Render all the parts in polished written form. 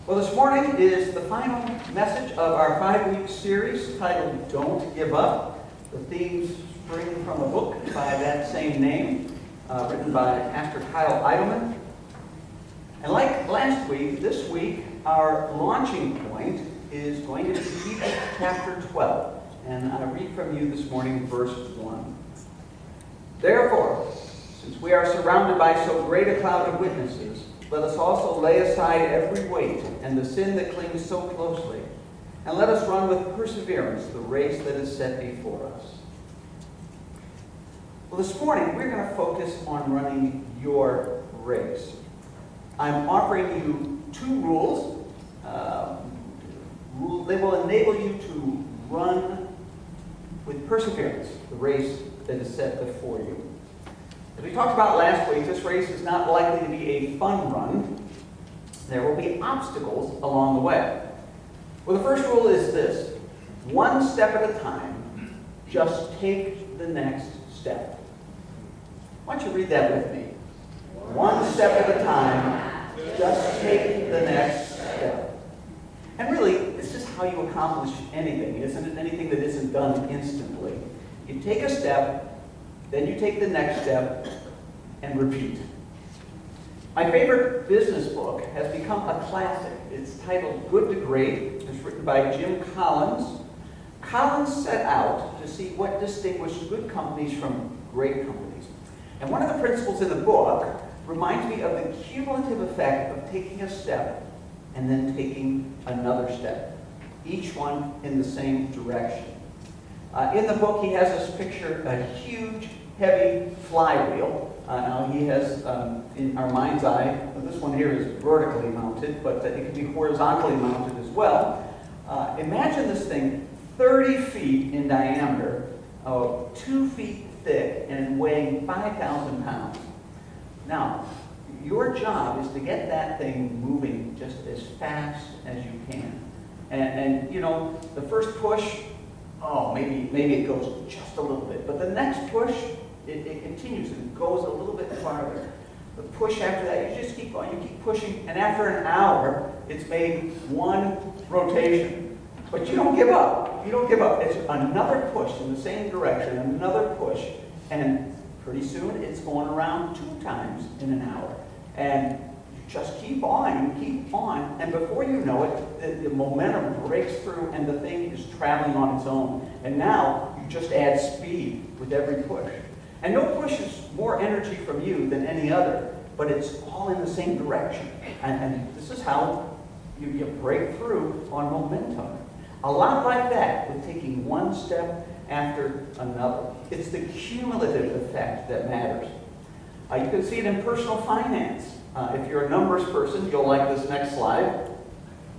Well, this morning is the final message of our 5-week series titled Don't Give Up. The themes spring from a book by that same name, written by Pastor Kyle Eidelman. And like last week, this week, our launching point is going to be Hebrews chapter 12. And I read from you this morning, verse 1. Therefore, since we are surrounded by so great a cloud of witnesses, let us also lay aside every weight and the sin that clings so closely, and let us run with perseverance the race that is set before us. Well, this morning we're going to focus on running your race. I'm offering you 2 rules. They will enable you to run with perseverance the race that is set before you. As we talked about last week, this race is not likely to be a fun run. There will be obstacles along the way. Well, the first rule is this: one step at a time, just take the next step. Why don't you read that with me? One step at a time, just take the next step. And really, this is how you accomplish anything, isn't it? Anything that isn't done instantly. You take a step, then you take the next step, and repeat. My favorite business book has become a classic. It's titled Good to Great. It's written by Jim Collins. Collins set out to see what distinguished good companies from great companies. And one of the principles in the book reminds me of the cumulative effect of taking a step and then taking another step, each one in the same direction. In the book, he has us picture a huge, heavy flywheel. Now he has, in our mind's eye, this one here is vertically mounted, but it can be horizontally mounted as well. Imagine this thing 30 feet in diameter, 2 feet thick, and weighing 5,000 pounds. Now, your job is to get that thing moving just as fast as you can. And you know, the first push, maybe it goes just a little bit. But the next push, it continues and goes a little bit farther. The push after that, you just keep going, you keep pushing, and after an hour, it's made one rotation. But you don't give up. You don't give up. It's another push in the same direction, another push, and pretty soon it's going around 2 times in an hour. And you just keep on, and before you know it, the momentum breaks through and the thing is traveling on its own. And now you just add speed with every push. And no push is more energy from you than any other, but it's all in the same direction. And this is how you break through on momentum. A lot like that with taking one step after another. It's the cumulative effect that matters. You can see it in personal finance. If you're a numbers person, you'll like this next slide.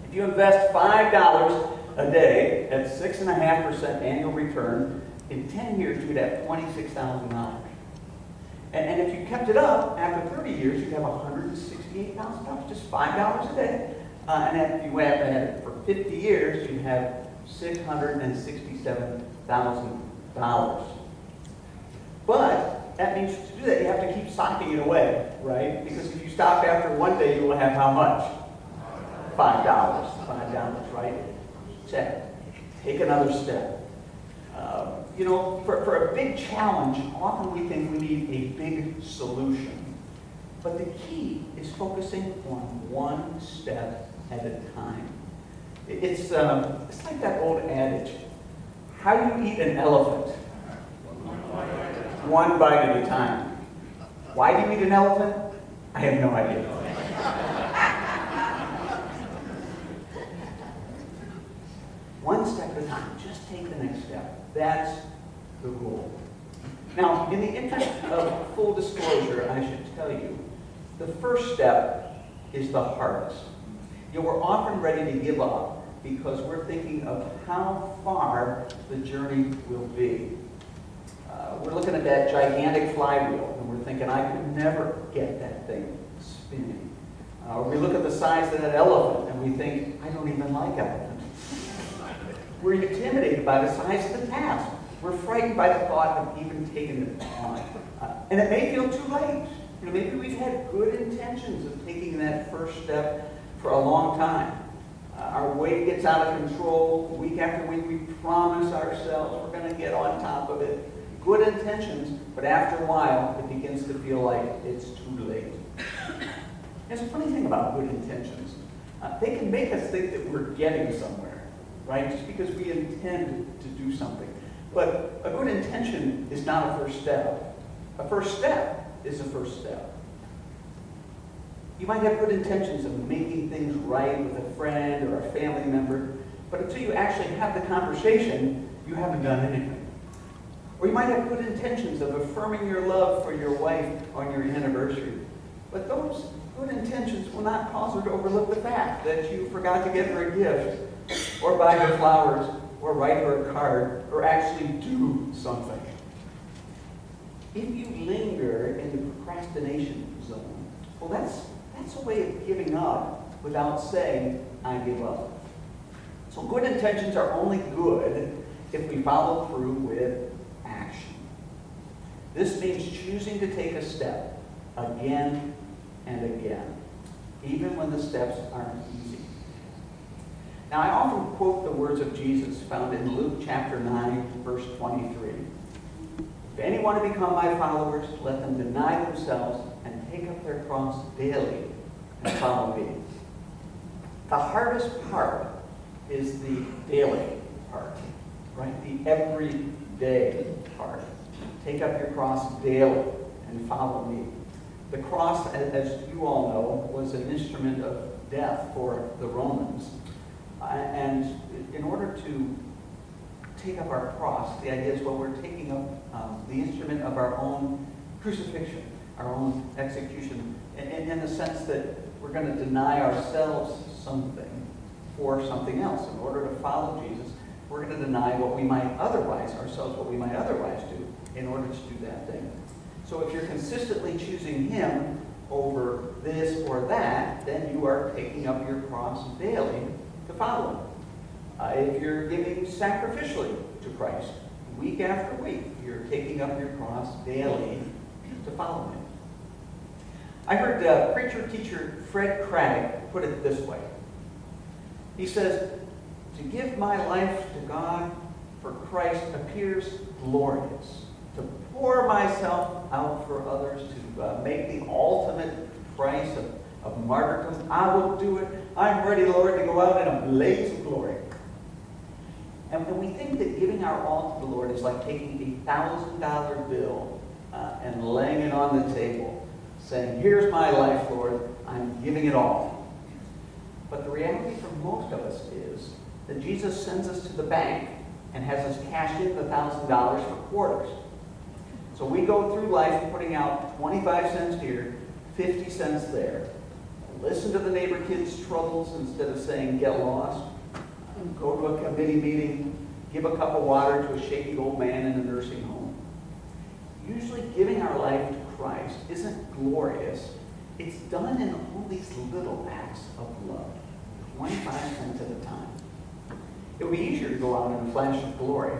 If you invest $5 a day at 6.5% annual return, in 10 years you'd have $26,000. And if you kept it up, after 30 years, you'd have $168,000, just $5 a day. And if you had it for 50 years, you'd have $667,000. But that means to do that, you have to keep socking it away, right? Because if you stop after one day, you will have how much? $5. $5, right? Check. Take another step. For a big challenge, often we think we need a big solution. But the key is focusing on one step at a time. It's like that old adage, how do you eat an elephant? One bite at a time. Why do you eat an elephant? I have no idea. One step at a time. Just take the next step. That's the rule. Now, in the interest of full disclosure, I should tell you, the first step is the hardest. We're often ready to give up because we're thinking of how far the journey will be. We're looking at that gigantic flywheel, and we're thinking, I could never get that thing spinning. We look at the size of that elephant, and we think, I don't even like elephants. We're intimidated by the size of the task. We're frightened by the thought of even taking it on. And it may feel too late. Maybe we've had good intentions of taking that first step for a long time. Our weight gets out of control. Week after week, we promise ourselves we're going to get on top of it. Good intentions, but after a while, it begins to feel like it's too late. There's a funny thing about good intentions. They can make us think that we're getting somewhere, right? Just because we intend to do something. But a good intention is not a first step. A first step is a first step. You might have good intentions of making things right with a friend or a family member, but until you actually have the conversation, you haven't done anything. Or you might have good intentions of affirming your love for your wife on your anniversary, but those good intentions will not cause her to overlook the fact that you forgot to get her a gift, or buy her flowers, or write her a card, or actually do something. If you linger in the procrastination zone, well, that's a way of giving up without saying, I give up. So good intentions are only good if we follow through with action. This means choosing to take a step again and again, even when the steps aren't easy. Now, I often quote the words of Jesus found in Luke chapter 9, verse 23. If any want to become my followers, let them deny themselves and take up their cross daily and follow me. The hardest part is the daily part, right? The everyday part. Take up your cross daily and follow me. The cross, as you all know, was an instrument of death for the Romans. And in order to take up our cross, the idea is, well, we're taking up the instrument of our own crucifixion, our own execution, in the sense that we're going to deny ourselves something for something else. In order to follow Jesus, we're going to deny what we might otherwise, ourselves, what we might otherwise do in order to do that thing. So if you're consistently choosing him over this or that, then you are taking up your cross daily to follow him. If you're giving sacrificially to Christ, week after week, you're taking up your cross daily to follow him. I heard preacher-teacher Fred Craddock put it this way. He says, to give my life to God for Christ appears glorious. To pour myself out for others, to make the ultimate price of martyrdom, I will do it. I'm ready, Lord, to go out in a blaze of glory. And when we think that giving our all to the Lord is like taking a $1,000 bill and laying it on the table, saying, here's my life, Lord, I'm giving it all. But the reality for most of us is that Jesus sends us to the bank and has us cash in the $1,000 for quarters. So we go through life putting out 25 cents here, 50 cents there. Listen to the neighbor kids' troubles instead of saying, get lost. Go to a committee meeting, give a cup of water to a shaky old man in a nursing home. Usually giving our life to Christ isn't glorious. It's done in all these little acts of love, 25 cents at a time. It would be easier to go out in a flash of glory.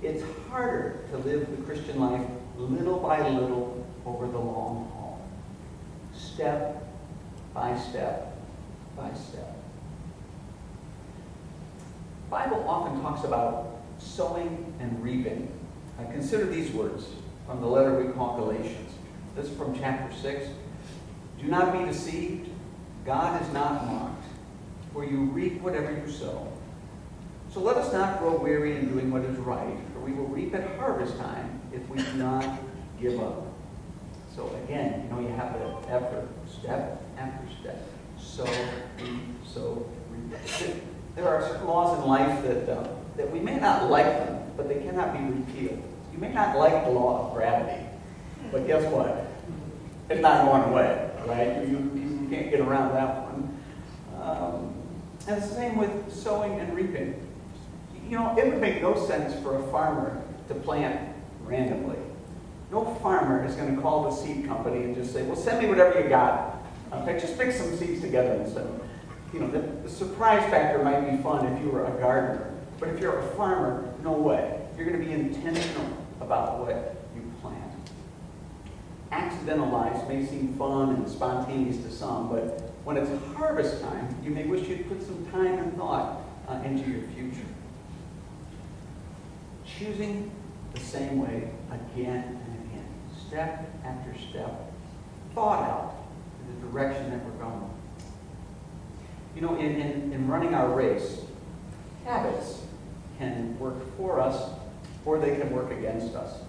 It's harder to live the Christian life little by little over the long haul. Step by step by step. The Bible often talks about sowing and reaping. Consider these words from the letter we call Galatians. This is from chapter 6. Do not be deceived. God is not mocked, for you reap whatever you sow. So let us not grow weary in doing what is right, for we will reap at harvest time if we do not give up. So again, you have the effort, step after step. Sow, reap. There are certain laws in life that we may not like them, but they cannot be repealed. You may not like the law of gravity, but guess what? It's not going away, right? You can't get around that one. And it's the same with sowing and reaping. It would make no sense for a farmer to plant randomly. No farmer is going to call the seed company and just say, well, send me whatever you got. Just mix some seeds together and send them. The surprise factor might be fun if you were a gardener. But if you're a farmer, no way. You're going to be intentional about what you plant. Accidental lives may seem fun and spontaneous to some, but when it's harvest time, you may wish you'd put some time and thought into your future. Choosing the same way again and again, step after step, thought out in the direction that we're going. You know, in running our race, habits can work for us or they can work against us.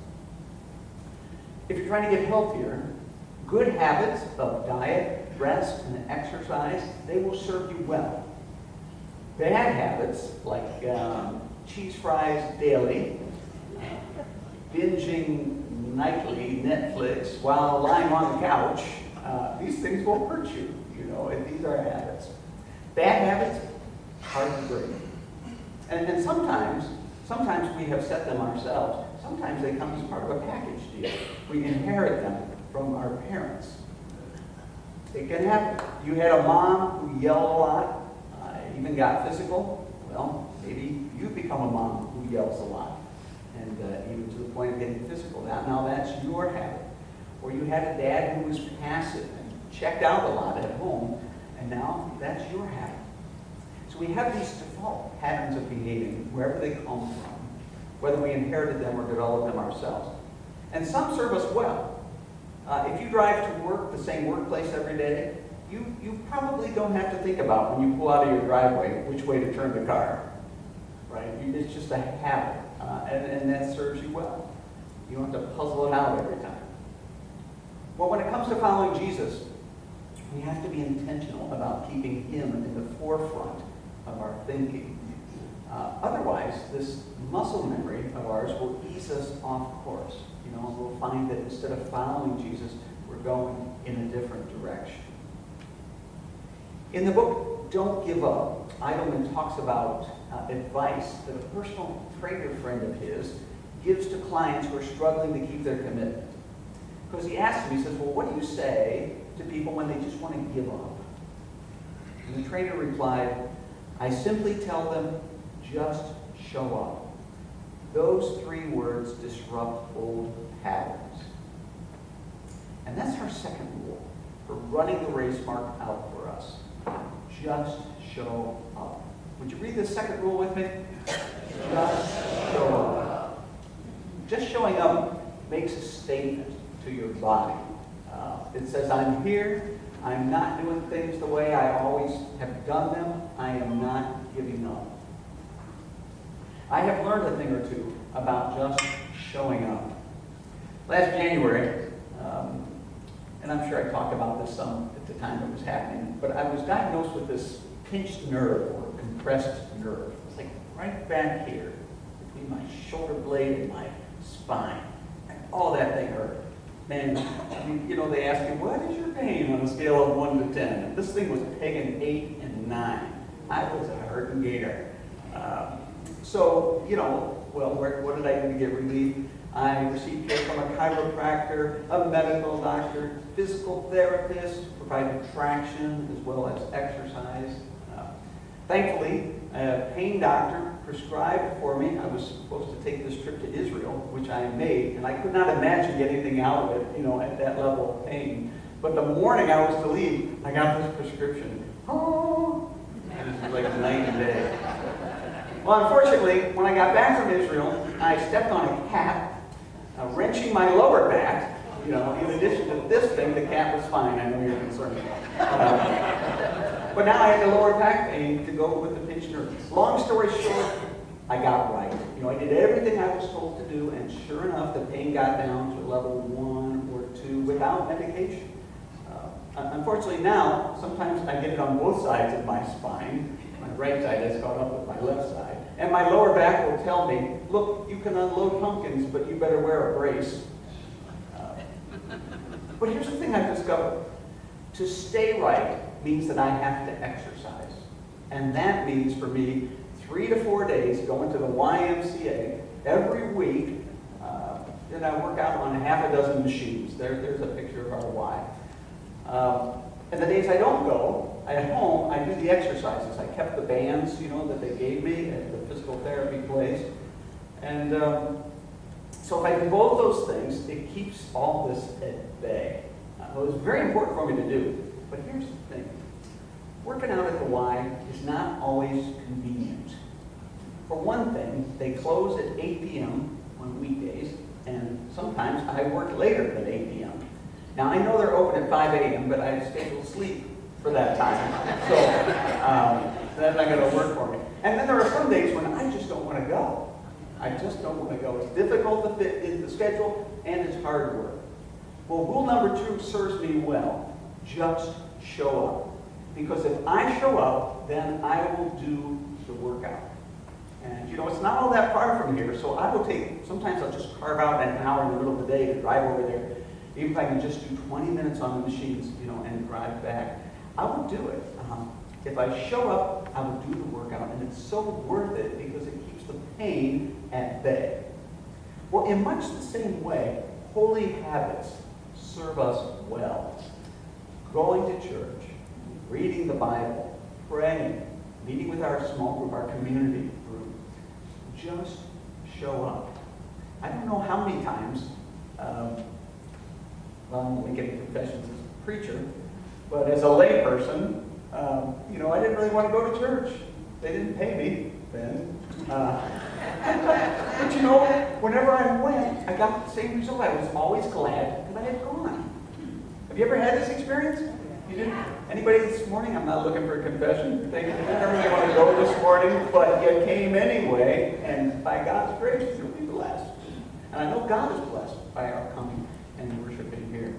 If you're trying to get healthier, good habits of diet, rest, and exercise, they will serve you well. Bad habits like cheese fries daily, binging nightly Netflix while lying on the couch, these things will hurt you, you know, and these are habits. Bad habits, hard to break. And sometimes we have set them ourselves. Sometimes they come as part of a package deal. We inherit them from our parents. It can happen. You had a mom who yelled a lot, even got physical. Well, maybe you become a mom who yells a lot, and even to the point of getting physical. Now that's your habit. Or you had a dad who was passive and checked out a lot at home, and now that's your habit. So we have these default patterns of behaving wherever they come from, whether we inherited them or developed them ourselves. And some serve us well. If you drive to work, the same workplace every day, you probably don't have to think about when you pull out of your driveway which way to turn the car, right? It's just a habit, and that serves you well. You don't have to puzzle it out every time. Well, when it comes to following Jesus, we have to be intentional about keeping him in the forefront of our thinking. Otherwise, this muscle memory of ours will ease us off course. You know, we'll find that instead of following Jesus, we're going in a different direction. In the book, Don't Give Up, Idleman talks about advice that a personal trainer friend of his gives to clients who are struggling to keep their commitment. Because he asks him, he says, well, what do you say to people when they just want to give up? And the trainer replied, I simply tell them, just show up. Those 3 words disrupt old patterns. And that's our second rule for running the race marked out for us. Just show up. Would you read this second rule with me? Just show up. Just showing up makes a statement to your body. It says, I'm here. I'm not doing things the way I always have done them. I am not giving up. I have learned a thing or two about just showing up. Last January, and I'm sure I talked about this some at the time it was happening, but I was diagnosed with this pinched nerve or compressed nerve. It's like right back here between my shoulder blade and my spine. And all that thing hurt. Man, I mean, you know, they ask you, what is your pain on a scale of 1 to 10? And this thing was pegging 8 and 9. I was a hurting gator. So, you know, well, what did I do to get relief? I received care from a chiropractor, a medical doctor, physical therapist, provided traction as well as exercise. Thankfully, a pain doctor prescribed for me. I was supposed to take this trip to Israel, which I made, and I could not imagine getting anything out of it, you know, at that level of pain. But the morning I was to leave, I got this prescription. Oh, and it was like night and day. Well, unfortunately, when I got back from Israel, I stepped on a cat, wrenching my lower back. You know, in addition to this thing, the cat was fine. I know you're concerned. But now I had the lower back pain to go with the pinched nerve. Long story short, I got right. You know, I did everything I was told to do, and sure enough, the pain got down to level 1 or 2 without medication. Unfortunately now, sometimes I get it on both sides of my spine. My right side has caught up with my left side. And my lower back will tell me, look, you can unload pumpkins, but you better wear a brace. But here's the thing I've discovered. To stay right means that I have to exercise. And that means for me, 3 to 4 days going to the YMCA every week. And I work out on half a dozen machines. There's a picture of our Y. And the days I don't go, at home, I do the exercises. I kept the bands, you know, that they gave me at the physical therapy place. And so if I do both those things, it keeps all this at bay. It was very important for me to do. But here's the thing. working out at the Y is not always convenient. For one thing, they close at 8 p.m. on weekdays, and sometimes I work later than 8 p.m. Now, I know they're open at 5 a.m., but I have scheduled sleep for that time, so that's not going to work for me. And then there are some days when I just don't want to go. I just don't want to go. It's difficult to fit in the schedule, and it's hard work. Well, rule number 2 serves me well. Just show up. Because if I show up, then I will do the workout. And, it's not all that far from here, so I will sometimes I'll just carve out an hour in the middle of the day to drive over there. Even if I can just do 20 minutes on the machines, and drive back, I will do it. If I show up, I will do the workout, and it's so worth it because it keeps the pain at bay. Well, in much the same way, holy habits serve us well. Going to church, reading the Bible, praying, meeting with our small group, our community group. Just show up. I don't know how many times, I'm only getting confessions as a preacher, but as a lay person, I didn't really want to go to church. They didn't pay me then. But whenever I went, I got the same result. I was always glad that I had gone. Have you ever had this experience? You didn't? Anybody this morning? I'm not looking for a confession. They didn't really want to go this morning, but you came anyway, and by God's grace, you'll be blessed. And I know God is blessed by our coming and worshiping here.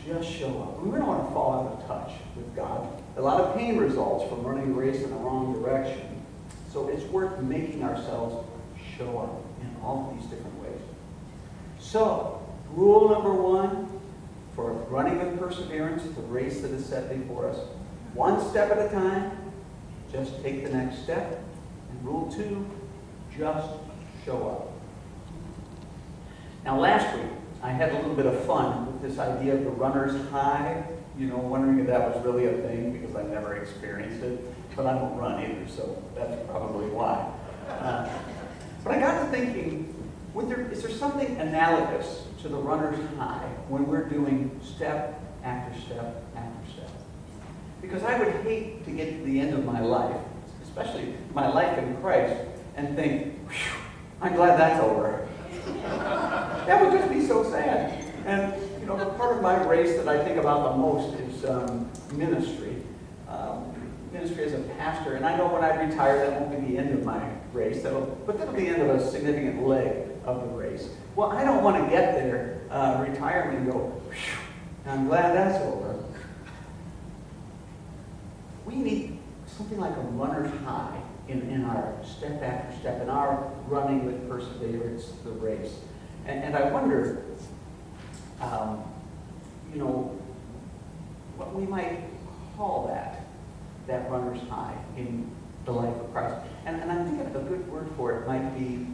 Just show up. We don't want to fall out of touch with God. A lot of pain results from running the race in the wrong direction. So it's worth making ourselves show up in all of these different ways. So, rule number 1 for running with perseverance, the race that is set before us. One step at a time, just take the next step. And rule 2, just show up. Now, last week, I had a little bit of fun with this idea of the runner's high, wondering if that was really a thing because I've never experienced it, but I don't run either, so that's probably why. But I got to thinking, is there something analogous to the runner's high when we're doing step after step after step? Because I would hate to get to the end of my life, especially my life in Christ, and think, I'm glad that's over. That would just be so sad. And, the part of my race that I think about the most is ministry. Ministry as a pastor. And I know when I retire, that won't be the end of my race. But that'll be the end of a significant leg of the race. Well, I don't want to get there, retirement, and go, I'm glad that's over. We need something like a runner's high in our step after step, in our running with perseverance, the race. And I wonder, what we might call that runner's high in the life of Christ. And I'm thinking a good word for it might be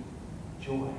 joy.